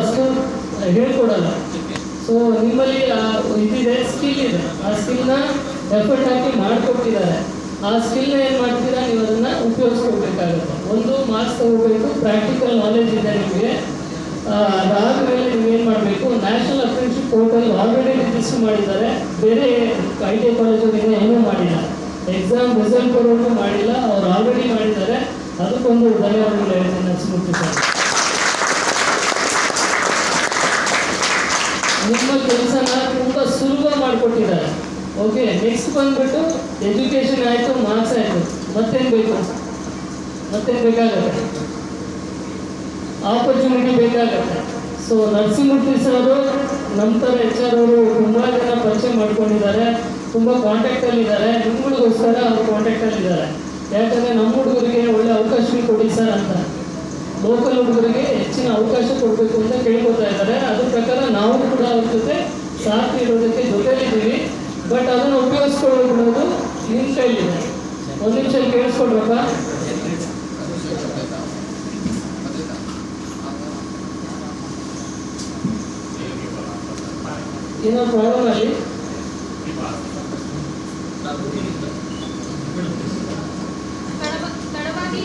ಅಷ್ಟು ಹೇಳ್ಕೊಡಲ್ಲ. ಸೊ ನಿಮ್ಮಲ್ಲಿ ಇದಿದೆ, ಸ್ಕಿಲ್ ಇದೆ, ಆ ಸ್ಕಿಲ್ನ ಎಫರ್ಟ್ ಹಾಕಿ ಮಾಡಿಕೊಟ್ಟಿದ್ದಾರೆ. ಆ ಸ್ಕಿಲ್ನ ಏನು ಮಾಡ್ತೀರಾ, ನೀವು ಅದನ್ನು ಉಪಯೋಗಿಸ್ಕೊಳ್ಬೇಕಾಗುತ್ತೆ. ಒಂದು ಮಾರ್ಕ್ಸ್ ತಗೋಬೇಕು, ಪ್ರಾಕ್ಟಿಕಲ್ ನಾಲೆಜ್ ಇದೆ ನಿಮಗೆ. ಅದಾದಮೇಲೆ ನೀವೇನು ಮಾಡಬೇಕು, national apprenticeship portal already register ಮಾಡಿದ್ದಾರೆ. ಬೇರೆ ITI ಕಾಲೇಜವರಿಗೆ ಏನೂ ಮಾಡಿಲ್ಲ, ಎಕ್ಸಾಮ್ ರಿಸಲ್ಟ್ ಬರೋದು ಮಾಡಿಲ್ಲ, ಅವ್ರು ಆಲ್ರೆಡಿ ಮಾಡಿದ್ದಾರೆ. ಅದಕ್ಕೊಂದು ಧನ್ಯವಾದಗಳು ಹೇಳ್ತೀನಿ ನರಸಿಂಹಮೂರ್ತಿ ಸರ್. ನಿಮ್ಮ ಕೆಲಸನ ತುಂಬ ಸುಲಭ ಮಾಡಿಕೊಟ್ಟಿದ್ದಾರೆ. ಓಕೆ, ನೆಕ್ಸ್ಟ್ ಬಂದ್ಬಿಟ್ಟು ಎಜುಕೇಷನ್ ಆಯಿತು, ಮಾರ್ಕ್ಸ್ ಆಯಿತು, ಮತ್ತೇನು ಬೇಕು, ಮತ್ತೇನು ಬೇಕಾಗತ್ತೆ, ಆಪರ್ಚುನಿಟಿ ಬೇಕಾಗತ್ತೆ. ಸೊ ನರಸಿಂಹಮೂರ್ತಿ ಸರು ನಮ್ಮ ಥರ HR ಅವರು ತುಂಬ ಜನ ಪರಿಚಯ ಮಾಡ್ಕೊಂಡಿದ್ದಾರೆ, ತುಂಬ ಕಾಂಟ್ಯಾಕ್ಟಲ್ಲಿದ್ದಾರೆ. ನಿಮ್ಗಳಿಗೋಸ್ಕರ ಅವರು ಕಾಂಟ್ಯಾಕ್ಟಲ್ಲಿದ್ದಾರೆ. ಯಾಕಂದರೆ ನಮ್ಮ ಹುಡುಗರಿಗೆ ಒಳ್ಳೆ ಅವಕಾಶ ಕೊಡಿ ಸರ್ ಅಂತ, ಲೋಕಲ್ ಹುಡುಗರಿಗೆ ಹೆಚ್ಚಿನ ಅವಕಾಶ ಕೊಡಬೇಕು ಅಂತ ಕೇಳ್ಕೊತಾ ಇದ್ದಾರೆ. ಅದ್ರ ಪ್ರಕಾರ ನಾವು ಕೂಡ ಅವ್ರ ಜೊತೆ ಸಾಥ್ ಇರೋದಕ್ಕೆ ಜೊತೆಲಿದ್ದೀವಿ. ಬಟ್ ಅದನ್ನು ಉಪಯೋಗಿಸ್ಕೊಳ್ಳೋದು ನಿಮ್ಮ ಕೈಲಿದೆ. ಒಂದು ನಿಮಿಷ ಕೇಳಿಸ್ಕೊಡ್ರಪ್ಪ. ಏನೋ ಪ್ರಾಬ್ಲಮ್ ಅಲ್ಲಿ ತಡವಾಗಿ